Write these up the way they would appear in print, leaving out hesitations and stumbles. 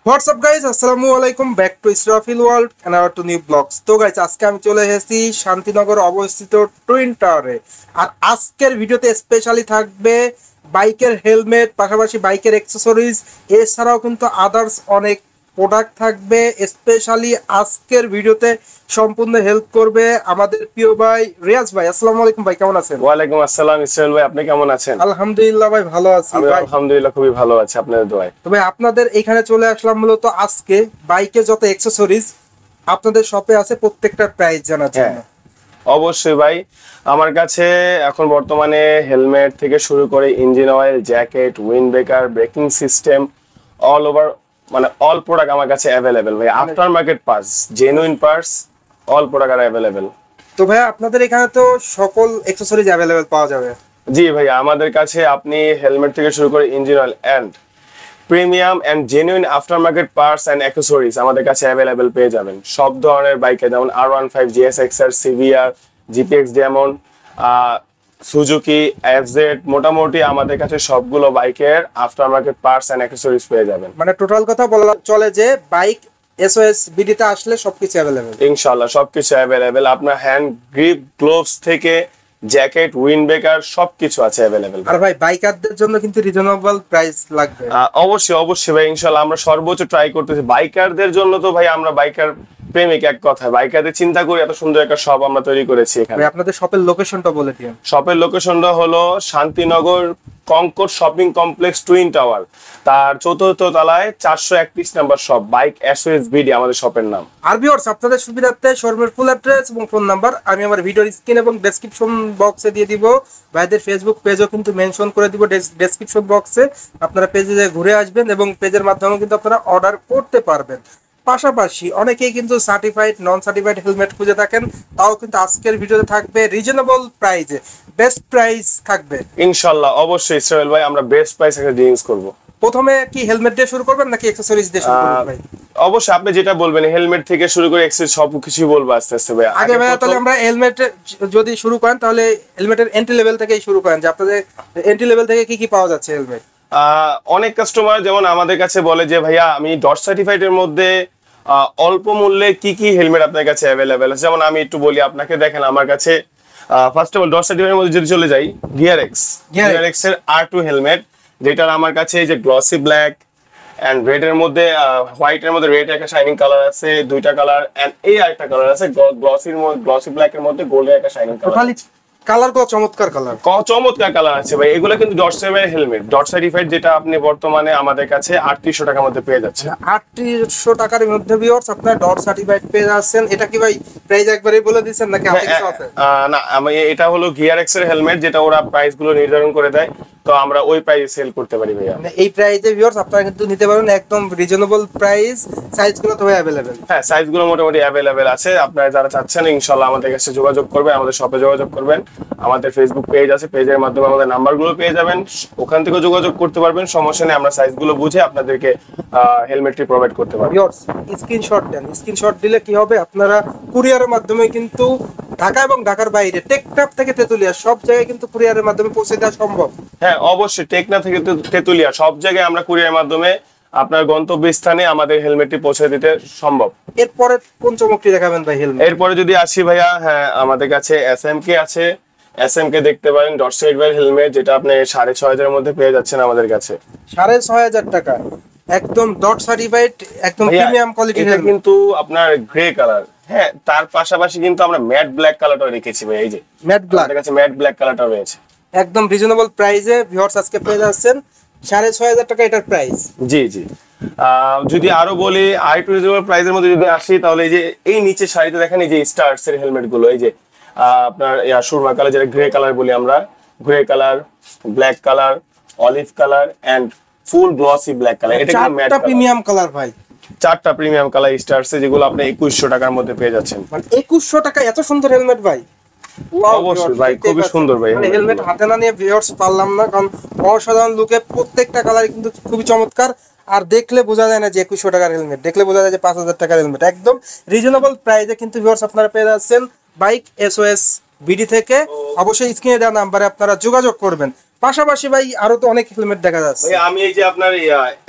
What's up guys, আসসালামু আলাইকুম, back to Israfil world and our to new vlogs. তো guys, আজকে আমি চলে এসেছি শান্তিনগর অবস্থিত টুইন টাওয়ারে। আর আজকের ভিডিওতে স্পেশালি থাকবে বাইকের হেলমেট, পাশাপাশি বাইকের অ্যাক্সেসরিজ, এছাড়াও কিন্তু আদার্স অনেক প্রোডাক্ট থাকবে। স্পেশালি আজকের ভিডিওতে সম্পূর্ণ হেল্প করবে আমাদের প্রিয় ভাই রিয়াজ ভাই। আসসালামু আলাইকুম ভাই, কেমন আছেন? ওয়ালাইকুম আসসালাম ইসরাইল ভাই, আপনি কেমন আছেন? আলহামদুলিল্লাহ ভাই, ভালো আছি ভাই। আলহামদুলিল্লাহ খুবই ভালো আছি আপনাদের দোয়ায়। তো ভাই, আপনাদের এখানে চলে আসলাম মূলত আজকে বাইকের যত অ্যাক্সেসরিজ আপনাদের শপে আছে প্রত্যেকটার প্রাইস জানার জন্য। অবশ্যই ভাই, আমার কাছে এখন বর্তমানে হেলমেট থেকে শুরু করে engine oil, jacket, wind breaker, braking system, all over মানে অল প্রোডাক্ট আমার কাছে অ্যাভেলেবেল ভাই। After market parts, genuine parts, all product are available. তো ভাই, আপনাদের এখানে তো সকল অ্যাক্সেসরিজ অ্যাভেলেবেল পাওয়া যাবে। জি ভাই, আমাদের কাছে আপনি হেলমেট থেকে শুরু করে engine oil and premium and genuine after market parts and accessories আমাদের কাছে অ্যাভেলেবেল পেয়ে যাবেন। সব ধরনের বাইকে, যেমন R15, GSXR, CBR, GPX Diamond, Suzuki, FZ, মোটামুটি আমাদের কাছে সবগুলো বাইকের after market parts and accessories পেয়ে যাবেন। মানে টোটাল কথা বলা চলে যে বাইক SOS বিডিতে আসলে সবকিছু অ্যাভেলেবেল। ইনশাআল্লাহ সবকিছু অ্যাভেলেবেল। আপনার হ্যান্ড গ্রিপ, গ্লোভস থেকে জ্যাকেট, উইন্ড ব্রেকার সবকিছু আছে অ্যাভেলেবেল। আর ভাই, বাইকারদের জন্য কিন্তু রিজনেবল প্রাইস লাগবে। অবশ্যই অবশ্যই ভাই, ইনশাআল্লাহ আমরা সর্বোচ্চ ট্রাই করতেছি বাইকারদের জন্য। তো ভাই, আমরা বাইকার প্রেমিক, এক কথায় বাইকারদের চিন্তা করে এত সুন্দর একটা শপ আমরা তৈরি করেছি এখানে। ভাই, আপনাদের শপের লোকেশনটা বলে দিন। শপের লোকেশনটা হলো Shantinagar Concord shopping complex twin tower, তার চতুর্থ তলায় 431 number shop, bike SOS BD আমাদের শপের নাম। আর ভিউয়ার্স, আপনাদের সুবিধার্থে শোরুমের ফুল অ্যাড্রেস এবং ফোন নাম্বার আমি আমার ভিডিওর স্ক্রিন এবং ডেসক্রিপশন বক্সে দিয়ে দিব। ভাইদের ফেসবুক পেজও কিন্তু মেনশন করে দিব ডেসক্রিপশন বক্সে। আপনারা পেজে ঘুরে আসবেন এবং পেজের মাধ্যমে কিন্তু আপনারা অর্ডার করতে পারবেন। পাশাপাশি অনেকেই কিন্তু সার্টিফাইড, নন সার্টিফাইড হেলমেট খুঁজে থাকেন, তাও কিন্তু আজকের ভিডিওতে থাকবে রিজনেবল প্রাইসে, বেস্ট প্রাইস থাকবে ইনশাআল্লাহ। অবশ্যই ইসরাইল ভাই, আমরা বেস্ট প্রাইস একটা ডিলিংস করব। প্রথমে কি হেলমেট দিয়ে শুরু করবেন নাকি অ্যাকসেসরিজ দিয়ে শুরু করবেন ভাই? অবশ্যই আপনি যেটা বলবেন, হেলমেট থেকে শুরু করে এক্সেস সবকিছু বলবো আস্তে আস্তে ভাই। আগে ভাই, তাহলে আমরা হেলমেট যদি শুরু করেন তাহলে হেলমেটের এন্ট্রি লেভেল থেকেই শুরু করেন, যে আপনাদের এন্ট্রি লেভেল থেকে কি কি পাওয়া যাচ্ছে হেলমেট। অনেক কাস্টমার যেমন আমাদের কাছে বলে যে ভাইয়া আমি ডট সার্টিফাইড এর মধ্যে অল্প মূল্যে কি কি হেলমেট আপনার কাছে অ্যাভেলেবেল আছে। যেমন আমি একটু বলি আপনাকে, দেখেন আমার কাছে first of all dot certified এর মধ্যে যদি চলে যাই, গিয়ারএক্স এর R2 হেলমেট, যেটার আমার কাছে এই যে গ্লসি ব্ল্যাক এন্ড রেড এর মধ্যে, হোয়াইট এর মধ্যে রেড একটা শাইনিং কালার আছে, দুইটা কালার, এন্ড এই আরেকটা কালার আছে গ্লসি ব্ল্যাক এর মধ্যে গোল্ডের একটা শাইনিং কালার। টোটালি কালার কত চমৎকার কালার, চমৎকার কালার আছে ভাই। এগুলো কিন্তু dot certified helmet, dot certified, যেটা আপনি বর্তমানে আমাদের কাছে 3800 টাকার মধ্যে পেয়ে যাচ্ছেন। 3800 টাকার মধ্যে ভিউয়ার্স আপনারা ডট সার্টিফাইড পেয়ে যাচ্ছেন। এটা কি ভাই প্রাইস একবারই বলে দিবেন নাকি হাতে কিছু আছে? না, আমি এটা হলো গিয়ারএক্স এর হেলমেট, যেটা ওরা প্রাইস গুলো নির্ধারণ করে দেয়, তো আমরা ওই প্রাইসে সেল করতে পারি ভাইয়া। মানে এই প্রাইসে ভিউয়ার্স আপনারা কিন্তু নিতে পারেন, একদম রিজনেবল প্রাইস। সাইজগুলো তো ভাই अवेलेबल? হ্যাঁ, সাইজগুলো মোটামুটি অ্যাভেলেবেল আছে। আপনারা যারা চাচ্ছেন ইনশাআল্লাহ আমাদের কাছে যোগাযোগ করবেন, আমাদের শপে যোগাযোগ করবেন। আমাদের ফেসবুক পেজ আছে, পেজের মাধ্যমে আমাদের নাম্বারগুলো পেয়ে যাবেন, ওখান থেকে যোগাযোগ করতে পারবেন, সমস্যা নেই। আমরা সাইজগুলো বুঝে আপনাদেরকে হেলমেটটি প্রোভাইড করতে পারবো। ভিউয়ার্স, স্ক্রিনশট দেন। স্ক্রিনশট দিলে কি হবে, আপনারা কুরিয়ারের মাধ্যমে কিন্তু ঢাকা এবং ঢাকার বাইরে, টেকনাফ থেকে তেতুলিয়া সব জায়গায় কিন্তু কুরিয়ারের মাধ্যমে পৌঁছে দেওয়া সম্ভব। হ্যাঁ অবশ্যই, টেকনাফ থেকে তেতুলিয়া সব জায়গায় আমরা কুরিয়ারের মাধ্যমে আপনার গন্তব্যস্থানে আমাদের হেলমেটটি পৌঁছে দিতে সম্ভব। এরপরে কোন চমকটি দেখাবেন ভাই হেলমেট? এরপরে যদি আসি ভাইয়া, হ্যাঁ আমাদের কাছে SMK আছে, SMK দেখতে পারেন, ডট সার্টিফাইড হেলমেট, যেটা আপনি 6500 এর মধ্যে পেয়ে যাচ্ছেন আমাদের কাছে। 6500 টাকা একদম ডট সার্টিফাইড, একদম প্রিমিয়াম কোয়ালিটির হেলমেট। কিন্তু আপনার গ্রে কালার, হ্যাঁ তার পাশাপাশি কিন্তু আমরা ম্যাট ব্ল্যাক কালারটাও রেখেছি ভাই। এই যে ম্যাট ব্ল্যাক, আমাদের কাছে ম্যাট ব্ল্যাক কালারটাও রয়েছে একদম রিজনেবল প্রাইসে ভিউয়ার্স আজকে পেয়ে যাচ্ছেন। 6500 টাকা এটার প্রাইস। জি জি। যদি আরো বলি আরেকটু রিজনেবল প্রাইসের মধ্যে যদি আসি, তাহলে এই যে এই নিচে শাড়িতে দেখেন, এই যে স্টার্স এর হেলমেট গুলো, এই যে আপনার সুরমা কালার, যেটা গ্রে কালার বলি আমরা, grey colour, black colour, olive colour and full glossy black colour. এটা কিন্তু ম্যাট প্রিমিয়াম কালার ভাই, 4টা প্রিমিয়াম কালার স্টার্স, যেগুলো আপনি 2100 টাকার মধ্যে পেয়ে যাচ্ছেন। মানে 2100 টাকা এত সুন্দর হেলমেট ভাই? অবশ্যই ভাই, খুবই সুন্দর ভাই। মানে হেলমেট হাতে না নিয়ে ভিউয়ার্স পারলাম না, কারণ অসাধারণ লুকে প্রত্যেকটা কালার কিন্তু খুবই চমৎকার। আর দেখলে বোঝা যায় না যে 2100 টাকার হেলমেট, দেখলে বোঝা যায় যে 5000 টাকার হেলমেট। একদম রিজনেবল প্রাইসে কিন্তু ভিউয়ার্স আপনারা পেয়ে যাচ্ছেন বাইক SOS বিডি থেকে। অবশ্যই স্ক্রিনে দেওয়া নাম্বারে আপনারা যোগাযোগ করবেন। পাশাপাশি ভাই আরো তো অনেক হেলমেট দেখা যাচ্ছে। ভাই আমি এই যে আপনার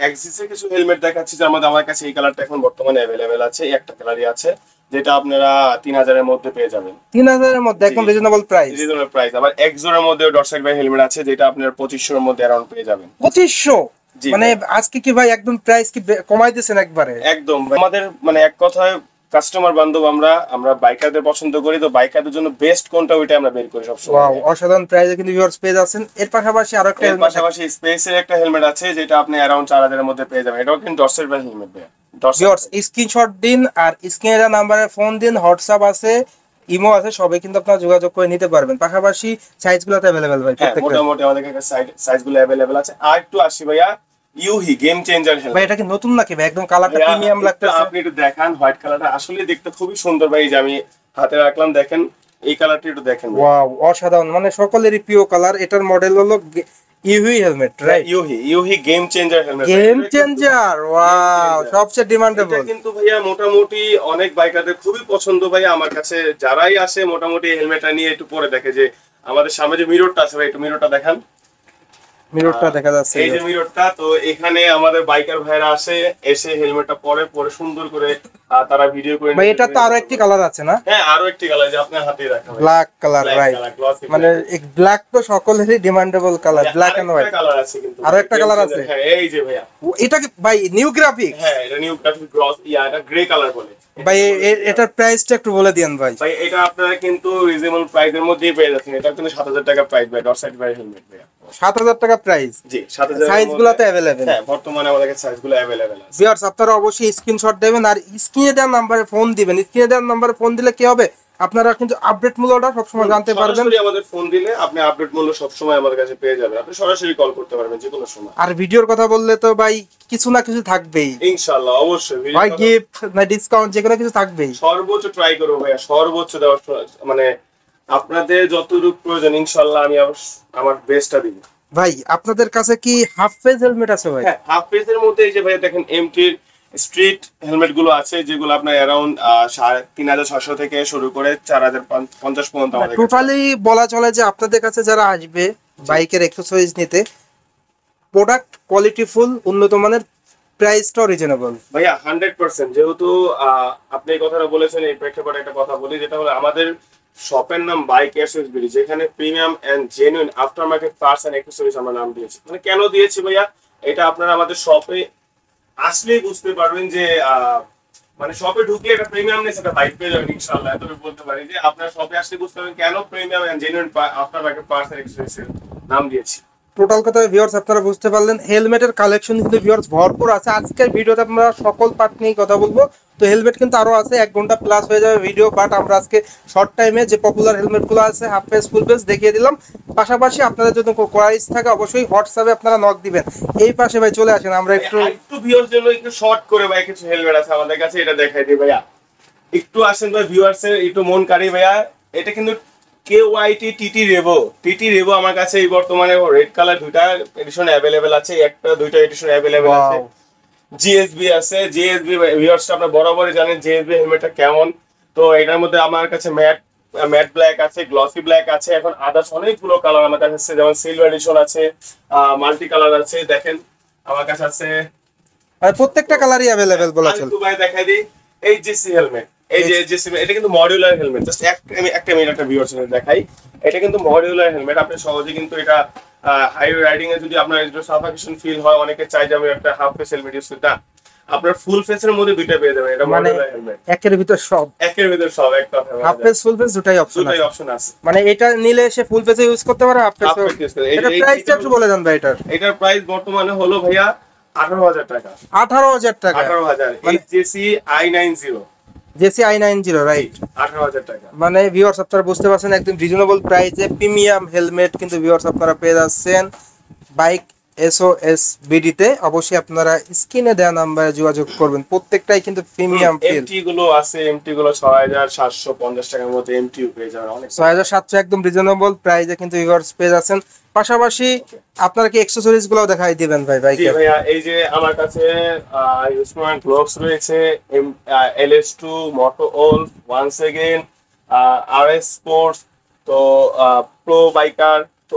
এক্সিসের কিছু হেলমেট দেখাচ্ছি, যার মধ্যে আমার কাছে এই কালারটা এখন বর্তমানে অ্যাভেলেবেল আছে, এই একটা কালারই আছে, যেটা আপনারা 3000 এর মধ্যে পেয়ে যাবেন। 3000-এর মধ্যে জি একদম রিজনেবল প্রাইস। Reasonable price. আবার এক্সোর মধ্যে ডটসাইড ভাই হেলমেট আছে, যেটা আপনার 2500 এর মধ্যে অ্যারাউন্ড পেয়ে যাবেন। 2500? জি মানে ভাই আজকে কি ভাই একদম প্রাইস কি কমাই দিয়েছেন একবারে? একদম ভাই। আমাদের মানে এক কথায় কাস্টমার বান্ধব, আমরা আমরা বাইকারদের পছন্দ করি, তো বাইকারদের জন্য বেস্ট কোনটা ওইটা আমরা বের করি সবসময়। ওয়াও, অসাধারণ প্রাইসে কিন্তু ভিউয়ার্স পেয়ে যাচ্ছেন। এর পাশাপাশি আরো একটা এর হেলমেট, পাশাপাশি স্পেসের একটা হেলমেট আছে, যেটা আপনি অ্যারাউন্ড 4000 এর মধ্যে পেয়ে যাবেন। এটাও কিন্তু ডটসাইড ভাই হেলমেট ভাই। ভিউয়ার্স স্ক্রিনশট দিন আর স্ক্রিনে দেওয়া নাম্বারে ফোন দিন, হোয়াটসঅ্যাপ আছে, ইমো আছে, সবাই কিন্তু আপনারা যোগাযোগ করে নিতে পারবেন। পাশাপাশি সাইজগুলো তো অ্যাভেলেবেল ভাই হ্যাঁ প্রত্যেকটা। মোটামুটি আমাদের কাছে সাইজগুলো অ্যাভেলেবেল আছে। আর একটু আসি ভাইয়া ইউহি গেম চেঞ্জার ভাই হেলমেট। এটা কি নতুন নাকি ভাই? একদম কালারটা প্রিমিয়াম লাগতেছে। আপনি একটু দেখান, হোয়াইট কালারটা আসলে দেখতে খুবই সুন্দর ভাই। এই যে আমি হাতে রাখলাম, দেখেন এই কালারটা একটু দেখেন ভাই। ওয়াও, অসাধারণ, মানে সকলেরই প্রিয় কালার। এটার মডেল হলো ইউভি হেলমেট, রাইট? ইউহি game changer helmet. Game changer, wow, সবচেয়ে এটা ডিমান্ডেবল। কিন্তু ভাইয়া মোটামুটি অনেক বাইকারদের খুবই পছন্দ ভাইয়া। আমার কাছে যারাই আসে মোটামুটি হেলমেটটা নিয়ে একটু পরে দেখে যে আমাদের সামনে যে মিররটা আছে ভাই, একটু মিররটা দেখান। মিররটা দেখা যাচ্ছে। এই যে মিররটা, তো এখানে আমাদের বাইকার ভাইরা আসে, এসে হেলমেটটা পরে পরে সুন্দর করে তারা ভিডিও করে ভাই নিতে এটা তো আরো একটি কালার আছে না? হ্যাঁ আরো একটি কালার যে আপনার হাতে রাখা ভাই। Black colour, Black right? color, glossy মানে black। ব্ল্যাক তো সকলেরই demandable colour, black and white. আরেকটা কালার আছে কিন্তু। আরো একটা কালার আছে? হ্যাঁ এই যে ভাইয়া। এটা কি ভাই নিউ গ্রাফিক? হ্যাঁ এটা নিউ গ্রাফিক গ্লস, এটা গ্রে কালার বলে। ভাই এটার প্রাইসটা একটু বলে দিয়েন ভাই। ভাই এটা আপনারা কিন্তু রিজনেবল প্রাইসের মধ্যেই পেয়ে যাচ্ছেন। এটা কিন্তু 7000 টাকা প্রাইস ভাই, ডট সাইড ভাই হেলমেট ভাইয়া। 7000 টাকা প্রাইস? জি 7000। সাইজগুলো তো अवेलेबल? হ্যাঁ বর্তমানে আমাদের কাছে সাইজগুলো अवेलेबल আছে। ভিউয়ার্স আপনারা অবশ্যই স্ক্রিনশট দেবেন আর স্ক্রিনে দেওয়া নম্বরে ফোন দিবেন। স্ক্রিনে দেওয়া নম্বরে ফোন দিলে কি হবে, আপনারা কিন্তু আপডেট মূল্যটা সবসময় জানতে পারবেন। সরাসরি আমাদের ফোন দিলে আপনি আপডেট মূল্য সবসময় আমাদের কাছে পেয়ে যাবেন। আপনি সরাসরি কল করতে পারবেন যে কোনো সময়। আর ভিডিওর কথা বললে তো ভাই কিছু না কিছু থাকবেই ইনশাআল্লাহ অবশ্যই। ভাই, গিফট না ডিসকাউন্ট যে কোনো কিছু থাকবেই। সর্বোচ্চ ট্রাই করব ভাইয়া, সর্বোচ্চ দেওয়ার মানে আপনাদের যতটুকু প্রয়োজন ইনশাআল্লাহ আমি আমার বেস্টটা দিব। ভাই আপনাদের কাছে কি হাফ ফেজ হেলমেট আছে ভাই? হ্যাঁ হাফ ফেজের মধ্যে এই যে ভাইয়া দেখেন এমটির স্ট্রিট হেলমেট গুলো আছে, যেগুলো আপনার অ্যারাউন্ড 3600 থেকে শুরু করে 4050 পর্যন্ত আমাদের কাছে টোটালি বলা চলে যে আপনাদের কাছে যারা আসবে বাইকের এক্সেসরিজ নিতে, প্রোডাক্ট কোয়ালিটি ফুল, উন্নত মানের, প্রাইসটাও রিজনেবল। ভাইয়া 100%। যেহেতু আপনি এই কথাটা বলেছেন, এই প্রেক্ষাপটে একটা কথা বলি, যেটা হলো আমাদের শপের নাম বাইক অ্যাক্সেসরিজ, যেখানে premium and genuine after market parts and accessories আমরা নাম দিয়েছি। মানে কেন দিয়েছি ভাইয়া, এটা আপনারা আমাদের শপে আসলেই বুঝতে পারবেন যে মানে শপে ঢুকলে একটা প্রিমিয়ামনেস একটা বাইক পেয়ে যাবেন ইনশাআল্লাহ। এতটুকু বলতে পারি যে আপনার শপে আসলে বুঝতে পারবেন কেন premium and genuine after market parts and accessories নাম দিয়েছি। টোটাল কথা ভিউয়ার্স আপনারা বুঝতে পারলেন, হেলমেটের কালেকশন কিন্তু ভিউয়ার্স ভরপুর আছে। আজকের ভিডিওতে আমরা সকল পার্ট নিয়ে কথা বলবো। তো হেলমেট কিন্তু আরো আছে, 1 ঘন্টা প্লাস হয়ে যাবে ভিডিও, বাট আমরা আজকে শর্ট টাইমে যে পপুলার হেলমেটগুলো আছে হাফ ফেস ফুল ফেস দেখিয়ে দিলাম। পাশাপাশি আপনাদের যদি কোয়ারিজ থাকে অবশ্যই হোয়াটসঅ্যাপে আপনারা নক দিবেন। এই পাশে ভাই চলে আসেন, আমরা একটু ভিউয়ার্স জন্য একটু শর্ট করে ভাই কিছু হেলমেট আছে আমাদের কাছে, এটা দেখাই দিই ভাইয়া। একটু আসেন ভাই, ভিউয়ার্স এর একটু মন কারি ভাইয়া। এটা কিন্তু কেওয়াইটি টিটি রেভো আমার কাছে এই বর্তমানে রেড কালার দুইটা এডিশন अवेलेबल আছে, একটা দুইটা এডিশন अवेलेबल আছে। জিএসবি আছে, জিএসবি ভিউয়ার্সটা আপনারা বরাবরই জানেন জিএসবি হেলমেটটা কেমন। তো এটার মধ্যে আমার কাছে ম্যাট ব্ল্যাক আছে, গ্লসি ব্ল্যাক আছে, এখন আদার্স অনেকগুলো কালার আমার কাছে আছে, যেমন সিলভার এডিশন আছে, মাল্টি কালার আছে। দেখেন আমার কাছে আছে প্রত্যেকটা কালারই অ্যাভেলেবেল বলা চলে। ভাই দেখাই দিই এইচজিসি হেলমেট। এই যে এইচজিসি এটা কিন্তু মডিউলার হেলমেট। জাস্ট একটা মিনিট একটা ভিউয়ার্স দেখাই। এটা কিন্তু মডিউলার হেলমেট, আপনি সহজে কিন্তু এটা হাইওয়ে রাইডিং এ যদি আপনার একটু সাফোকেশন ফিল হয়, অনেকে চাই যে আমি একটা হাফ ফেস হেলমেট ইউজ করি, না আপনার ফুল ফেসের মধ্যে দুইটা পেয়ে যাবেন। এটা মানে মডিউলার হেলমেট, একের ভিতর সব, একের ভিতর সব, এক কথা হাফ ফেস ফুল ফেস দুটাই অপশন আছে। মানে এটা নিলে সে ফুল ফেসে ইউজ করতে পারে, হাফ ফেস ইউজ করে। এটা প্রাইসটা একটু বলে দেন ভাই। এটার প্রাইস বর্তমানে হলো ভাইয়া 18000 টাকা। 18000 টাকা? 18000 এইচজেসি i90 জেসি i90, রাইট? 18000 টাকা। মানে ভিউয়ার্স আপনারা বুঝতে পারছেন একদম রিজনেবল প্রাইসে প্রিমিয়াম হেলমেট কিন্তু ভিউয়ার্স আপনারা পেয়ে যাচ্ছেন বাইক এসওএস বিডিতে। অবশ্যই আপনারা স্ক্রিনে দেওয়া নাম্বারে যোগাযোগ করবেন, প্রত্যেকটাই কিন্তু প্রিমিয়াম ফিল। এমটি গুলো আছে, এমটি গুলো 6750 টাকার মধ্যে এমটিও পেয়ে যাবেন, অনেক 6700 একদম রিজনেবল প্রাইসে কিন্তু ভিউয়ার্স পেয়ে যাচ্ছেন। পাশাপাশি আপনারা কি অ্যাকসেসরিজ গুলো দেখাই দিবেন ভাই? জি ভাইয়া, এই যে আমার কাছে ইউসমান গ্লোভস রয়েছে, LS2 moto wolf, once again RS sports, তো প্রো বাইকার, তো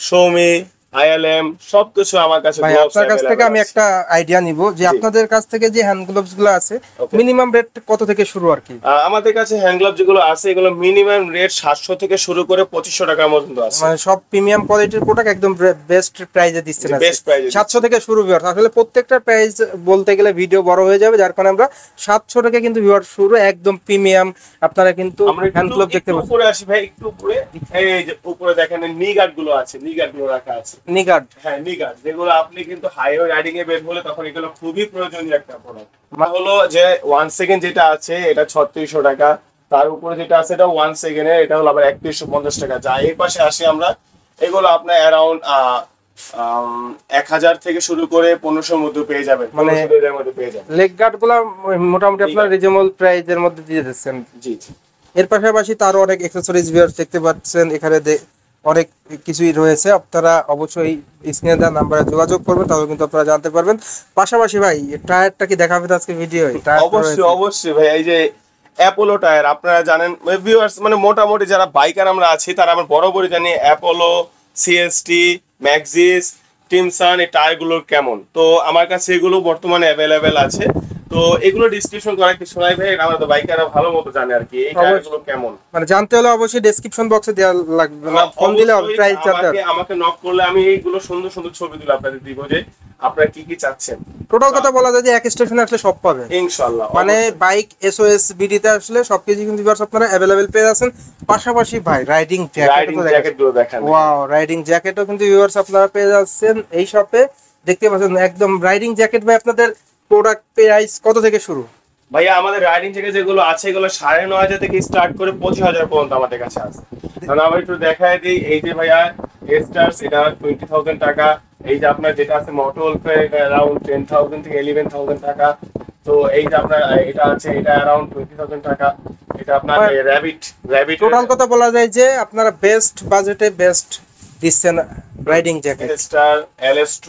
শোমি, ILM সবকিছু আমার কাছে ভাই গ্লোভস আপনার কাছ থেকে আমি একটা আইডিয়া নিব যে আপনাদের কাছ থেকে যে হ্যান্ড গ্লোভস গুলো আছে মিনিমাম রেট কত থেকে শুরু আর কি? আমাদের কাছে হ্যান্ড গ্লাভ যেগুলো আছে এগুলো মিনিমাম রেট 700 থেকে শুরু করে 2500 টাকা পর্যন্ত আছে। মানে সব প্রিমিয়াম কোয়ালিটির প্রোডাক্ট একদম বেস্ট প্রাইসে দিচ্ছেন আজকে। বেস্ট প্রাইসে 700 থেকে শুরু ভিউয়ার্স, আসলে প্রত্যেকটা প্রাইস বলতে গেলে ভিডিও বড় হয়ে যাবে, যার কারণে আমরা 700 থেকে কিন্তু ভিউয়ার্স শুরু, একদম প্রিমিয়াম আপনারা কিন্তু হ্যান্ড গ্লোভ দেখতে পাচ্ছেন। উপরে আসি ভাই, একটু উপরে, এই যে উপরে দেখেন নি গার্ড গুলো আছে, নি গার্ড গুলো রাখা আছে। নি গার্ড, হ্যাঁ নি গার্ড, যেগুলো আপনি কিন্তু হাইওয়ে রাইডিং এ বের হলে তখন এগুলো খুবই প্রয়োজনীয় একটা প্রোডাক্ট। হলো যে 1 সেকেন্ড যেটা আছে এটা 3600 টাকা, তার উপরে যেটা আছে এটা 1 সেকেন্ডে, এটা হলো আবার 3150 টাকা। যা এই পাশে আসি আমরা, এগুলো আপনার অ্যারাউন্ড 1000 থেকে শুরু করে 1500 মধ্যে পেয়ে যাবেন, মানে 1500 এর মধ্যে পেয়ে যাবেন। লেগ গার্ড গুলো মোটামুটি আপনার রিজনেবল প্রাইসের মধ্যে দিয়ে দিচ্ছেন। জি জি। এর পাশাপাশি তারও অনেক অ্যাকসেসরিজ ভিউয়ার্স দেখতে পাচ্ছেন, এখানে অনেক কিছুই রয়েছে। আপনারা অবশ্যই স্ক্রিনে দেওয়া নাম্বারে যোগাযোগ করবেন, তাহলে কিন্তু আপনারা জানতে পারবেন। পাশাপাশি ভাই টায়ারটা কি দেখাবেন আজকে ভিডিও? অবশ্যই অবশ্যই ভাই, এই যে অ্যাপোলো টায়ার আপনারা জানেন ভিউয়ার্স, মানে মোটামুটি যারা বাইকার আমরা আছি তারা আমরা বরাবরই জানি অ্যাপোলো, সিএসটি, ম্যাক্সিস, টিমসান এই টায়ারগুলোর কেমন। তো আমার কাছে এগুলো বর্তমানে অ্যাভেলেবেল আছে। তো এগুলো ডিসক্রিপশন করার কিছু নাই ভাই, আমরা তো বাইকাররা ভালো মতো জানে আর কি এই টায়ারগুলো কেমন। মানে জানতে হলে অবশ্যই ডেসক্রিপশন বক্সে দেওয়া লাগবে, না ফোন দিলে হবে প্রাইস জানতে। আমাকে নক করলে আমি এইগুলো সুন্দর সুন্দর ছবি তুলে আপনাদের দিব যে আপনারা কি কি চাচ্ছেন। টোটাল কথা বলা যায় যে এক স্টেশনে আসলে সব পাবে ইনশাআল্লাহ। মানে বাইক এসওএস বিডিতে আসলে সবকিছু কিন্তু ভিউয়ার্স আপনারা अवेलेबल পেয়ে যাচ্ছেন। পাশাপাশি ভাই রাইডিং জ্যাকেটগুলো দেখেন, ওয়াও রাইডিং জ্যাকেটও কিন্তু ভিউয়ার্স আপনারা পেয়ে যাচ্ছেন এই শপে। দেখতে পাচ্ছেন একদম রাইডিং জ্যাকেট। ভাই আপনাদের প্রোডাক্ট প্রাইস কত থেকে শুরু? ভাইয়া আমাদের রাইডিং জ্যাকেট যেগুলো আছে এগুলো 9500 থেকে স্টার্ট করে 25000 পর্যন্ত আমাদের কাছে আছে। কারণ আমরা একটু দেখায় দিই, এই যে ভাইয়া স্টার্স এটা 20000 টাকা, এই যে আপনার যেটা আছে মোটরওয়েলফে এটা अराउंड 10000 থেকে 11000 টাকা। তো এই যে আপনার এটা আছে এটা अराउंड 20000 টাকা। এটা আপনার র‍্যাবিট টোটাল কথা বলা যায় যে আপনারা বেস্ট বাজেটে বেস্ট দিচ্ছেন রাইডিং জ্যাকেট। স্টার, LS2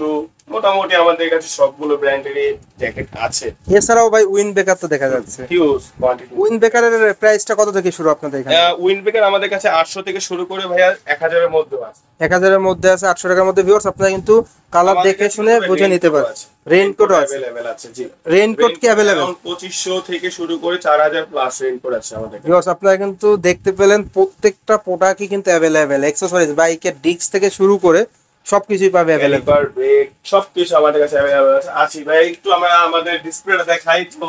মোটামুটি আমাদের কাছে সবগুলো ব্র্যান্ডেরই জ্যাকেট আছে। এছাড়াও ভাই উইন বেকার তো দেখা যাচ্ছে, হিউজ কোয়ান্টিটি। উইন বেকারের প্রাইসটা কত থেকে শুরু আপনাদের এখানে? উইন বেকার আমাদের কাছে 800 থেকে শুরু করে ভাইয়া 1000 এর মধ্যে আছে। 1000 এর মধ্যে আছে, 800 টাকার মধ্যে ভিউয়ার্স আপনারা কিন্তু কালার দেখে শুনে বুঝে নিতে পারেন। রেইনকোট আছে अवेलेबल আছে। জি রেইনকোট কি अवेलेबल? 2500 থেকে শুরু করে 4000 প্লাস রেইনকোট আছে আমাদের কাছে। ভিউয়ার্স আপনারা কিন্তু দেখতে পেলেন প্রত্যেকটা প্রোডাক্টই কিন্তু अवेलेबल। অ্যাকসেসরিজ বাইকের ডিস্ক থেকে শুরু করে সবকিছুই পাবে अवेलेबल। ব্রেক সবকিছু আমাদের কাছে अवेलेबल আছে। আছি ভাই একটু আমরা আমাদের ডিসপ্লেটা দেখাই। তো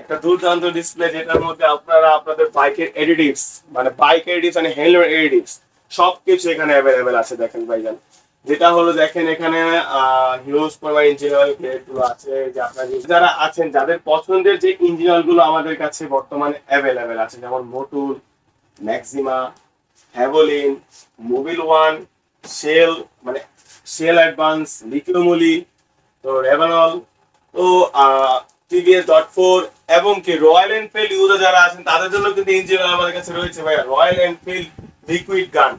একটা দুর্দান্ত ডিসপ্লে যেটার মধ্যে আপনারা আপনাদের বাইকের এডিটিভস, মানে বাইক এডিটিভস মানে হেলমেট এডিটিভস সবকিছু এখানে अवेलेबल আছে। দেখেন ভাইজান, যেটা হলো দেখেন এখানে হিউজ পরিমাণ ইঞ্জিন অয়েল গ্রেড গুলো আছে। যে আপনারা যারা আছেন যাদের পছন্দের যে ইঞ্জিন অয়েল গুলো আমাদের কাছে বর্তমানে अवेलेबल আছে, যেমন Motul, Maxima, Havoline, Mobil One, Shell মানে শেল অ্যাডভান্স, লিথিয়মলি, তো রেভানল, তো TVS.4 এবং কি রয়্যাল এনফিল্ড ইউজার যারা আছেন তাদের জন্য কিন্তু ইঞ্জিন অয়েল আমাদের কাছে রয়েছে ভাই। রয়্যাল এনফিল্ড লিকুইড গান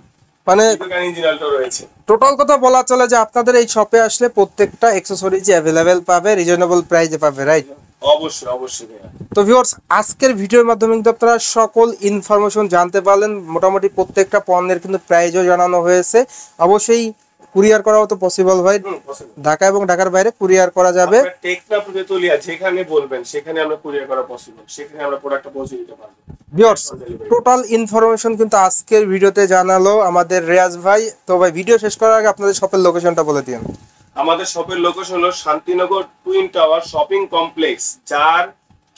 মানে ইঞ্জিন অয়েলটা রয়েছে। টোটাল কথা বলা চলে যে আপনাদের এই শপে আসলে প্রত্যেকটা অ্যাকসেসরিজ अवेलेबल পাবে, রিজনেবল প্রাইসে পাবে, রাইট? অবশ্যই অবশ্যই ভাইয়া। তো ভিউয়ার্স আজকের ভিডিওর মাধ্যমে কিন্তু আপনারা সকল ইনফরমেশন জানতে পারলেন। মোটামুটি প্রত্যেকটা পণ্যের কিন্তু প্রাইসও জানানো হয়েছে। অবশ্যই কুরিয়ার করাও তো পসিবল ভাই, ঢাকা এবং ঢাকার বাইরে কুরিয়ার করা যাবে। টেকনাফ তেতুলিয়া যেখানে বলবেন সেখানে আমরা কুরিয়ার করা পসিবল, সেখানে আমরা প্রোডাক্টটা পৌঁছে দিতে পারবো। ভিউয়ার্স টোটাল ইনফরমেশন কিন্তু আজকের ভিডিওতে জানালো আমাদের রিয়াজ ভাই। তো ভাই ভিডিও শেষ করার আগে আপনাদের শপের লোকেশনটা বলে দিন। আমাদের শপের লোকেশন হলো Shantinagar twin tower shopping complex,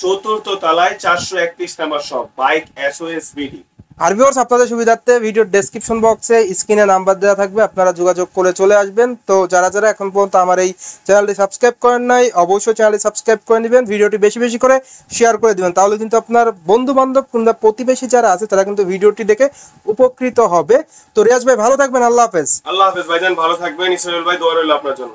4th তলায় 431 number shop, bike SOS BD. আর ভিউয়ার্স আপনাদের সুবিধার্থে ভিডিওর ডেসক্রিপশন বক্সে স্ক্রিনে নাম্বার দেওয়া থাকবে, আপনারা যোগাযোগ করে চলে আসবেন। তো যারা যারা এখন পর্যন্ত আমার এই চ্যানেলটি সাবস্ক্রাইব করেন নাই অবশ্যই চ্যানেলটি সাবস্ক্রাইব করে নেবেন, ভিডিওটি বেশি বেশি করে শেয়ার করে দিবেন, তাহলে কিন্তু আপনার বন্ধু বান্ধব কিংবা প্রতিবেশী যারা আছে তারা কিন্তু ভিডিওটি দেখে উপকৃত হবে। তো রিয়াজ ভাই ভালো থাকবেন, আল্লাহ হাফেজ। আল্লাহ হাফেজ ভাইজান, ভালো থাকবেন। ইসরাইল ভাই দোয়া রইল আপনার জন্য।